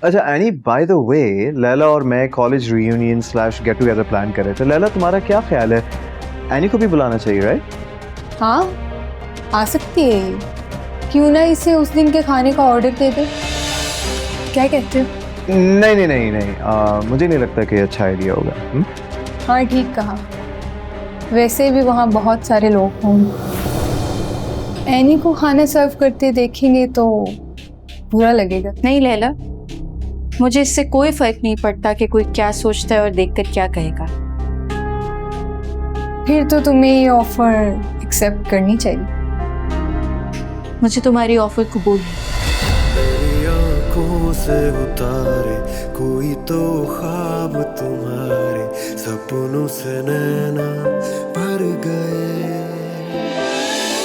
अच्छा any, by the way, Laila और मैं college reunion slash get together plan कर रहे थे। लैला, तुम्हारा क्या ख्याल है, एनी को भी बुलाना चाहिए राइट? हाँ, आ सकती है ये। क्यों ना इसे उस दिन के खाने का ऑर्डर दे दे। क्या कहते हो? नहीं नहीं नहीं नहीं, मुझे नहीं लगता कि अच्छा आइडिया होगा। हाँ ठीक कहा। वैसे भी वहाँ बहुत सारे लोग होंगे, एनी को खाना सर्व करते देखेंगे तो बुरा लगेगा। नहीं लैला, मुझे इससे कोई फर्क नहीं पड़ता कि कोई क्या सोचता है और देखकर क्या कहेगा। फिर तो तुम्हें ये ऑफर एक्सेप्ट करनी चाहिए। मुझे तुम्हारी ऑफर कबूल है। मेरी आंखों से उतारे कोई तो ख्वाब तुम्हारे, सपनों से नैना भर गए,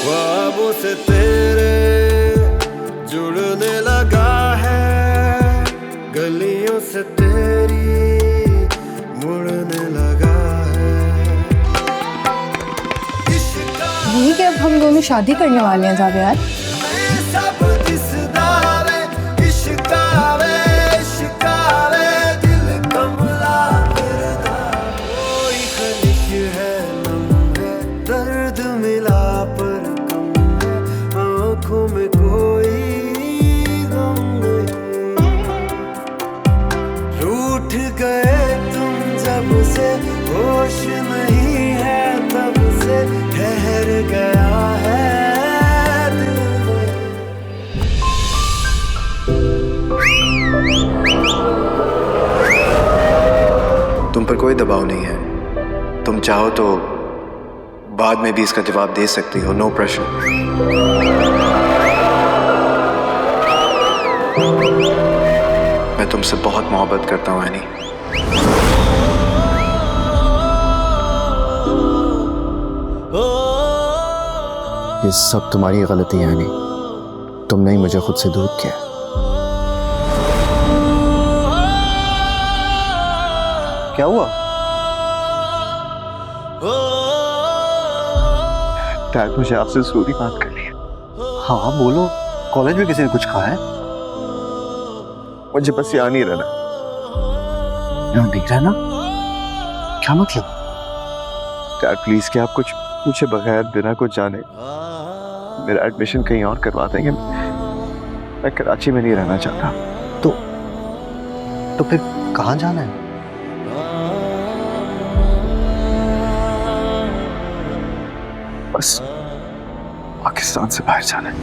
ख्वाबों से तेरे जुड़ने लगा है, गलियों से तेरी मुड़ने लगा है। यही कि अब हम दोनों शादी करने वाले हैं जावेद। सब दिसदारे इश्कारे इश्कारे दिल कमला करदा, कोई खलिश है लम्हे दर्द मिला पर कम है, आँखों में कोई गम नहीं। रूठ गए तुम जब से, होश नहीं है तब से, ठहर गया है दिल में। तुम पर कोई दबाव नहीं है, तुम चाहो तो बाद में भी इसका जवाब दे सकती हो, नो प्रेशर। मैं तुमसे बहुत मोहब्बत करता हूँ एनी। ये सब तुम्हारी गलती है एनी, तुमने ही मुझे खुद से दूर किया। क्या हुआ? डैड, मुझे आपसे जरूरी बात करनी है। हाँ बोलो, कॉलेज में किसी ने कुछ कहा है? मुझे बस यहाँ नहीं रहना। यहाँ नहीं रहना? क्या मतलब? डैड प्लीज, क्या आप कुछ पूछे बगैर बिना कुछ जाने मेरा एडमिशन कहीं और करवा देंगे? मैं कराची में नहीं रहना चाहता। तो फिर कहाँ जाना है? बस पाकिस्तान से बाहर जाना है।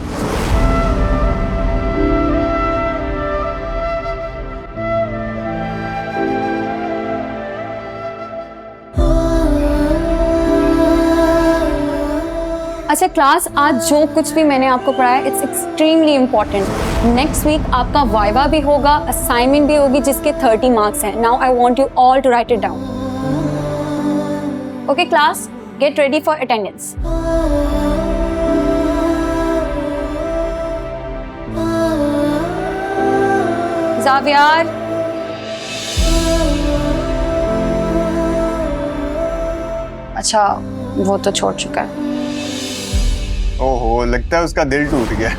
अच्छा क्लास, आज जो कुछ भी मैंने आपको पढ़ाया it's extremely important. Next week आपका वाइवा भी होगा, असाइनमेंट भी होगी जिसके 30 मार्क्स हैं। Now I want you all to write it down. Okay class, get ready for attendance. Xavier, अच्छा वो तो छोड़ चुका है। ओहो, लगता है उसका दिल टूट गया।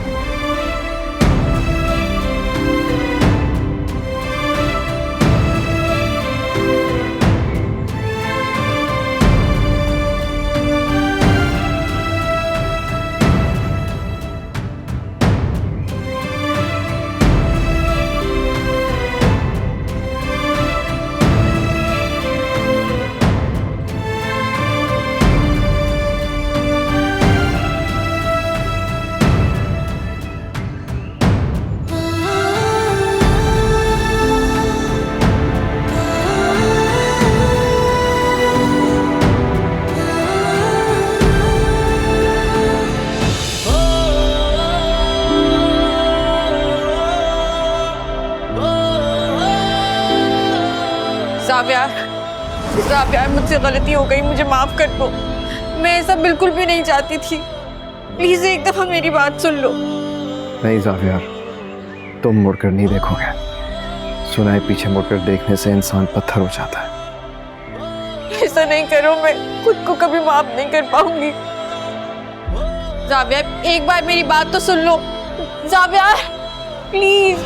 जावियार, मुझसे गलती हो गई, मुझे माफ कर दो। मैं ऐसा बिल्कुल भी नहीं चाहती थी। प्लीज एक दफा मेरी बात सुन लो। नहीं जावियार, तुम मुड़कर नहीं देखोगे। सुना है पीछे मुड़कर देखने से इंसान पत्थर हो जाता है। ऐसा नहीं करो, मैं खुद को कभी माफ नहीं कर पाऊंगी। जावियार, एक बार मेरी बात तो सुन लो। जावियार प्लीज।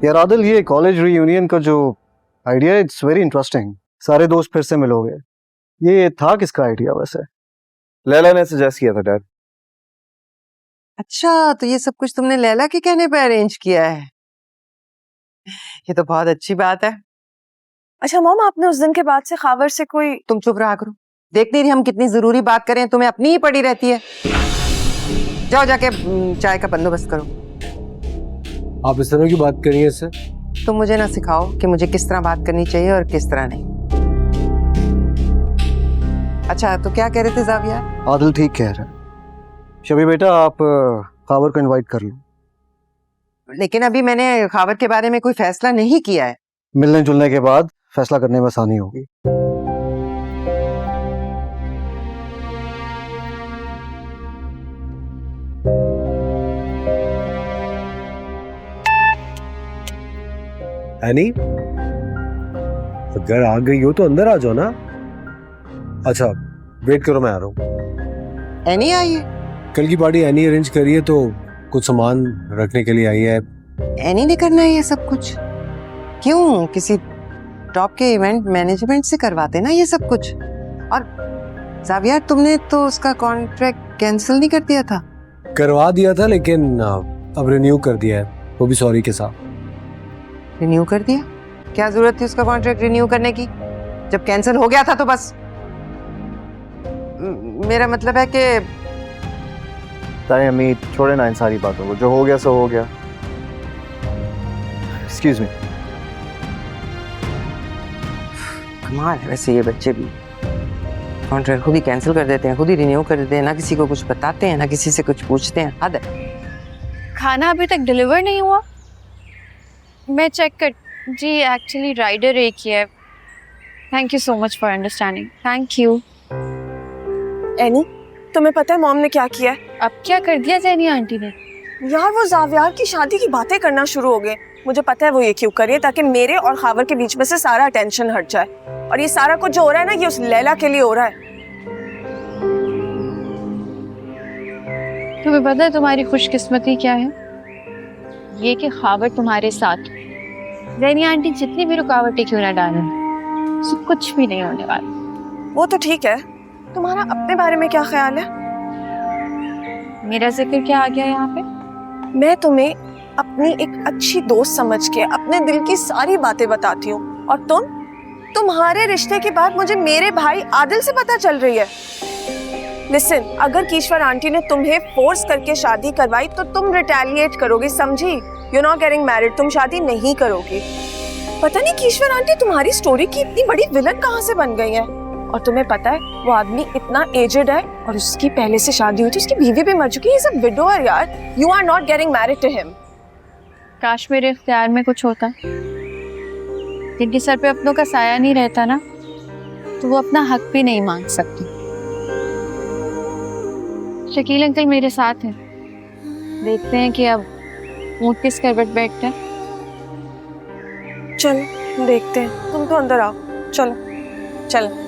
यार आदिल, ये कॉलेज रीयूनियन का जो आइडिया है, इट्स वेरी इंटरेस्टिंग। सारे दोस्त फिर से मिलोगे। ये था किसका आइडिया वैसे? लैला ने सजेस्ट किया था डैड। अच्छा, तो ये सब कुछ तुमने लैला के कहने पे अरेंज किया है? ये तो बहुत अच्छी बात है। अच्छा मॉम, आपने उस दिन के बाद से खावर से कोई... तुम चुप रहा करो, देख नहीं रही हम कितनी जरूरी बात करें, तुम्हें अपनी ही पड़ी रहती है। जाओ जाके चाय का बंदोबस्त करो। आप इस तरह की बात करिए इससे। तुम मुझे ना सिखाओ कि मुझे किस तरह बात करनी चाहिए और किस तरह नहीं। अच्छा, तो क्या कह रहे थे जाविया? आदिल ठीक कह रहा है। शबी बेटा, आप खावर को इनवाइट कर लो। लेकिन अभी मैंने खावर के बारे में कोई फैसला नहीं किया है। मिलने जुलने के बाद फैसला करने में आसानी होगी। एनी, अगर आ गई हो तो अंदर आ जाओ ना। अच्छा, वेट करो, मैं आ रहा हूँ। एनी आई है? कल की पार्टी एनी अरेंज करी है, तो कुछ सामान रखने के लिए आई है। एनी ने करना है ये सब कुछ? क्यों, किसी टॉप के इवेंट मैनेजमेंट से करवाते ना ये सब कुछ। और जाविया, तुमने तो उसका कॉन्ट्रैक्ट कैंसिल नहीं कर दिया था? करवा दिया था, लेकिन अब रिन्यू कर दिया है, वो भी सॉरी के साथ। रिन्यू कर दिया? क्या जरूरत थी उसका कॉन्ट्रैक्ट रिन्यू करने की? जब कैंसिल हो गया था तो बस। मेरा मतलब है कि ताई अम्मी, छोड़े ना इन सारी बातों को, जो हो गया सो हो गया। Excuse me. कमाल है वैसे ये बच्चे भी, कॉन्ट्रैक्ट खुद ही कैंसिल कर देते हैं, खुद ही रिन्यू कर देते हैं, ना किसी को कुछ बताते हैं, ना किसी से कुछ पूछते हैं। हद है। खाना अभी तक डिलीवर नहीं हुआ? मैं चेक कर... जी एक्चुअली राइडर एक ही है। Thank you so much for understanding. Thank you. Any, तुम्हें पता है मॉम ने क्या किया है? अब क्या कर दिया जैनी आंटी ने? यार, वो जावियार की शादी की बातें करना शुरू हो गए। मुझे पता है वो ये क्यों कर रही है, ताकि मेरे और खावर के बीच में से सारा टेंशन हट जाए। और ये सारा कुछ जो हो रहा है ना, ये उस लैला के लिए हो रहा है। तुम्हें पता है तुम्हारी खुशकिस्मती क्या है? ये कि खावर तुम्हारे साथ। जैनी आंटी जितनी भी रुकावटें क्यों ना डालें, सब कुछ भी नहीं होने वाला। वो तो ठीक है, तुम्हारा अपने बारे में क्या ख्याल है? मेरा जिक्र क्या आ गया यहाँ पे? मैं तुम्हें अपनी एक अच्छी दोस्त समझ के अपने दिल की सारी बातें बताती हूँ, और तुम्हारे रिश्ते की बात मुझे मेरे भाई आदिल से पता चल रही है। लिसन, अगर कीश्वर आंटी ने तुम्हें फोर्स करके शादी करवाई तो तुम रिटेलिएट करोगी, समझी? यू नॉट गेटिंग मैरिड, तुम शादी नहीं करोगी। पता नहीं कीश्वर आंटी तुम्हारी स्टोरी की इतनी बड़ी विलन कहाँ से बन गई है। और तुम्हें पता है वो आदमी इतना एजेड है, और उसकी पहले से शादी हुई थी, उसकी बीवी भी मर चुकी है। ये सब विडोअर यार। You are not getting married to him. काश मेरे इख्तियार में कुछ होता। जिनके सर पे अपनों का साया नहीं रहता ना, तो वो अपना हक भी नहीं मांग सकती। शकील अंकल मेरे साथ हैं, देखते हैं कि अब ऊँट किस करवट बैठता है। चलो देखते हैं, तुम तो अंदर आओ। चलो चलो।